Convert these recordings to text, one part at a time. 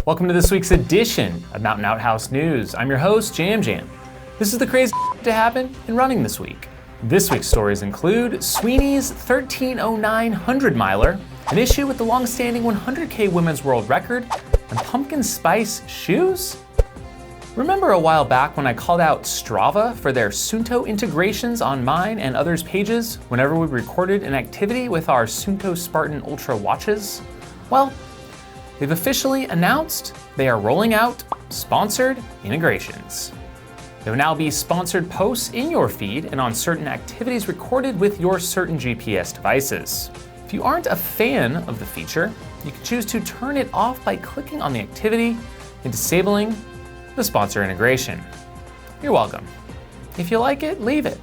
Welcome to this week's edition of Mountain Outhouse News. I'm your host, Jam Jam. This is the crazy to happen in running this week. This week's stories include Sweeney's 13:09 100-miler, an issue with the long-standing 100K women's world record, and pumpkin spice shoes? Remember a while back when I called out Strava for their Suunto integrations on mine and others' pages whenever we recorded an activity with our Suunto Spartan Ultra watches? Well, they've officially announced they are rolling out sponsored integrations. There will now be sponsored posts in your feed and on certain activities recorded with your certain GPS devices. If you aren't a fan of the feature, you can choose to turn it off by clicking on the activity and disabling the sponsor integration. You're welcome. If you like it, leave it.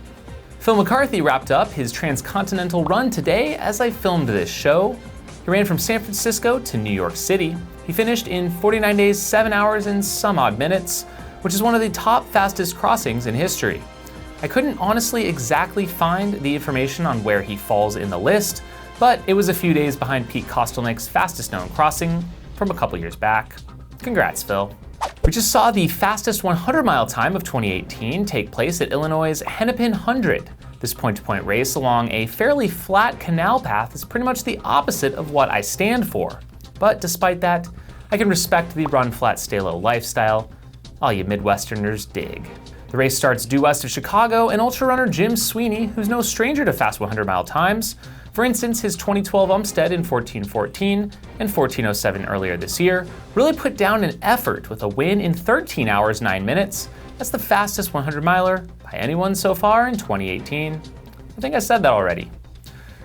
Phil McCarthy wrapped up his Transcontinental Run today as I filmed this show. He ran from San Francisco to New York City. He finished in 49 days, 7 hours and some odd minutes, which is one of the top fastest crossings in history. I couldn't honestly exactly find the information on where he falls in the list, but it was a few days behind Pete Kostelnick's fastest known crossing from a couple years back. Congrats, Phil. We just saw the fastest 100-mile time of 2018 take place at Illinois' Hennepin 100. This point-to-point race along a fairly flat canal path is pretty much the opposite of what I stand for. But despite that, I can respect the run flat stay low lifestyle. All you Midwesterners dig. The race starts due west of Chicago, and ultra runner Jim Sweeney, who's no stranger to fast 100-mile times. For instance, his 2012 Umstead in 14:14 and 14:07 earlier this year really put down an effort with a win in 13 hours 9 minutes. That's the fastest 100-miler by anyone so far in 2018. I think I said that already.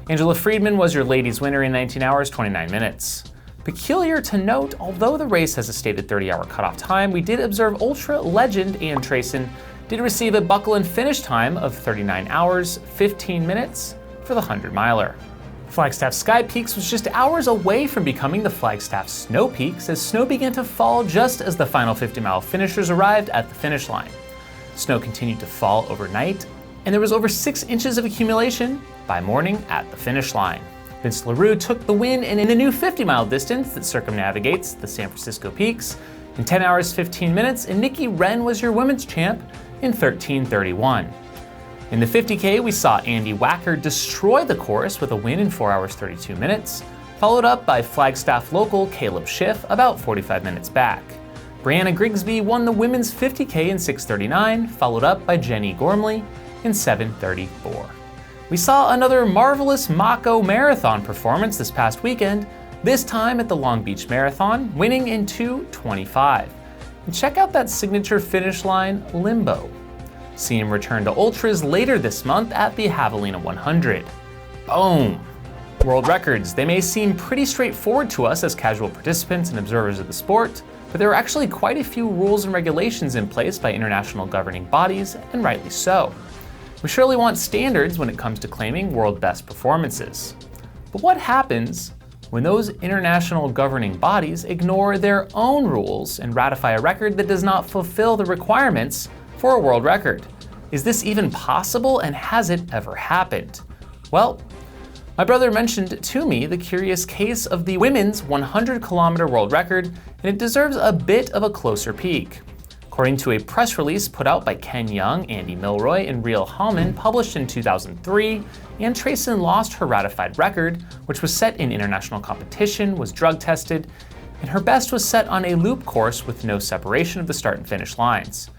Angela Friedman was your ladies winner in 19 hours 29 minutes. Peculiar to note, although the race has a stated 30-hour cutoff time, we did observe ultra legend Ian Trayson did receive a buckle and finish time of 39 hours 15 minutes for the 100-miler. Flagstaff Sky Peaks was just hours away from becoming the Flagstaff Snow Peaks as snow began to fall just as the final 50-mile finishers arrived at the finish line. Snow continued to fall overnight, and there was over 6 inches of accumulation by morning at the finish line. Vince LaRue took the win in a new 50-mile distance that circumnavigates the San Francisco peaks in 10 hours 15 minutes, and Nikki Wren was your women's champ in 13:31. In the 50K, we saw Andy Wacker destroy the course with a win in 4 hours 32 minutes, followed up by Flagstaff local Caleb Schiff about 45 minutes back. Brianna Grigsby won the women's 50K in 6:39, followed up by Jenny Gormley in 7:34. We saw another marvelous Mako marathon performance this past weekend, this time at the Long Beach Marathon, winning in 2:25. And check out that signature finish line limbo. See him return to ultras later this month at the Javelina 100. Boom! World records, they may seem pretty straightforward to us as casual participants and observers of the sport, but there are actually quite a few rules and regulations in place by international governing bodies, and rightly so. We surely want standards when it comes to claiming world best performances. But what happens when those international governing bodies ignore their own rules and ratify a record that does not fulfill the requirements for a world record? Is this even possible, and has it ever happened? Well, my brother mentioned to me the curious case of the women's 100-kilometer world record, and it deserves a bit of a closer peek. According to a press release put out by Ken Young, Andy Milroy, and Riel Hallman, published in 2003, Ann Trayson lost her ratified record, which was set in international competition, was drug tested, and her best was set on a loop course with no separation of the start and finish lines.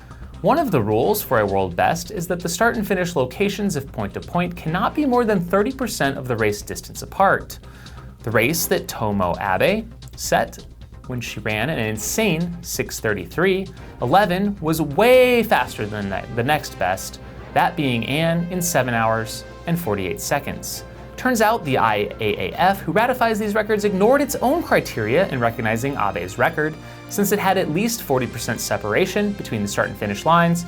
One of the rules for a world best is that the start and finish locations of point to point cannot be more than 30% of the race distance apart. The race that Tomo Abe set when she ran an insane 6:33.11 was way faster than the next best, that being Ann in 7 hours and 48 seconds. Turns out the IAAF, who ratifies these records, ignored its own criteria in recognizing Abe's record, since it had at least 40% separation between the start and finish lines,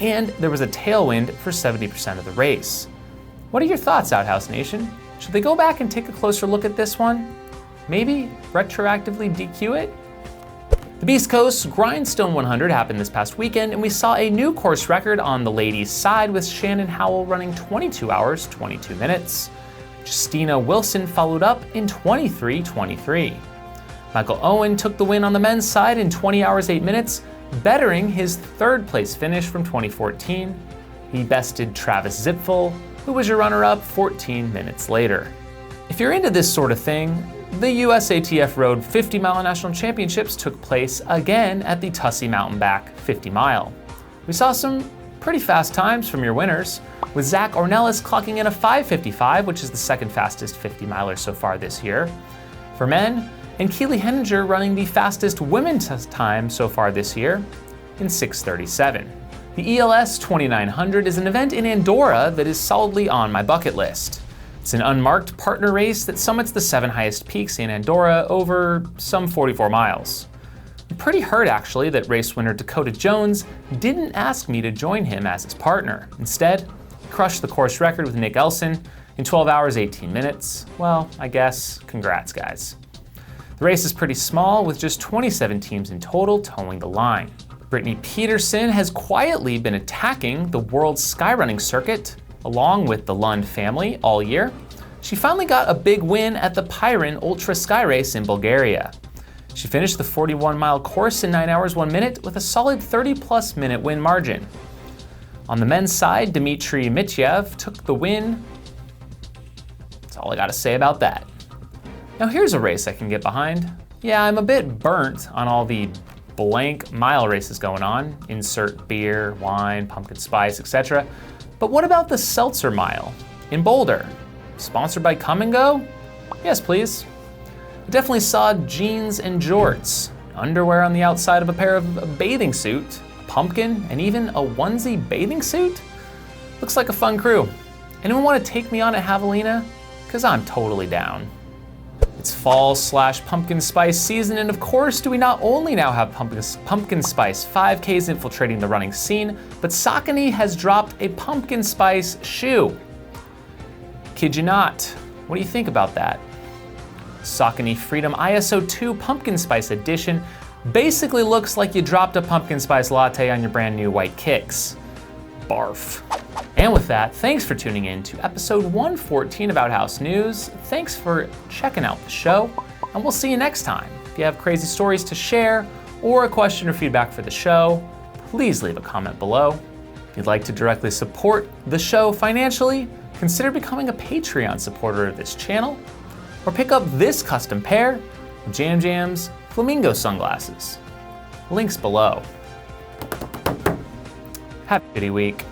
and there was a tailwind for 70% of the race. What are your thoughts, Outhouse Nation? Should they go back and take a closer look at this one? Maybe retroactively DQ it? The Beast Coast's Grindstone 100 happened this past weekend, and we saw a new course record on the ladies' side with Shannon Howell running 22 hours, 22 minutes. Justina Wilson followed up in 23:23. Michael Owen took the win on the men's side in 20 hours 8 minutes, bettering his third place finish from 2014. He bested Travis Zipfel, who was your runner-up 14 minutes later. If you're into this sort of thing, the USATF Road 50 Mile National Championships took place again at the Tussey Mountain Back 50 Mile. We saw some pretty fast times from your winners, with Zach Ornelas clocking in a 5:55, which is the second fastest 50 miler so far this year. For men, and Keely Henninger running the fastest women's time so far this year in 6:37. The ELS 2900 is an event in Andorra that is solidly on my bucket list. It's an unmarked partner race that summits the 7 highest peaks in Andorra over some 44 miles. I'm pretty hurt actually that race winner Dakota Jones didn't ask me to join him as his partner. Instead, he crushed the course record with Nick Elson in 12 hours 18 minutes. Well, I guess, congrats guys. The race is pretty small, with just 27 teams in total towing the line. Brittany Peterson has quietly been attacking the world's skyrunning circuit, along with the Lund family, all year. She finally got a big win at the Pirin Ultra Sky Race in Bulgaria. She finished the 41-mile course in 9 hours 1 minute with a solid 30-plus minute win margin. On the men's side, Dmitry Mityev took the win. That's all I gotta say about that. Now here's a race I can get behind. Yeah, I'm a bit burnt on all the blank mile races going on. Insert beer, wine, pumpkin spice, etc. But what about the Seltzer Mile in Boulder? Sponsored by Come and Go? Yes, please. I definitely saw jeans and jorts, underwear on the outside of a pair of a bathing suit, a pumpkin, and even a onesie bathing suit? Looks like a fun crew. Anyone want to take me on at Javelina? Because I'm totally down. It's fall/pumpkin spice season, and of course, do we not only now have pumpkin spice 5Ks infiltrating the running scene, but Saucony has dropped a pumpkin spice shoe. Kid you not. What do you think about that? Saucony Freedom ISO 2 Pumpkin Spice Edition basically looks like you dropped a pumpkin spice latte on your brand new white kicks. Barf. And with that, thanks for tuning in to episode 114 of Outhouse News. Thanks for checking out the show, and we'll see you next time. If you have crazy stories to share or a question or feedback for the show, please leave a comment below. If you'd like to directly support the show financially, consider becoming a Patreon supporter of this channel, or pick up this custom pair of Jam Jam's flamingo sunglasses. Links below. Have a shitty week.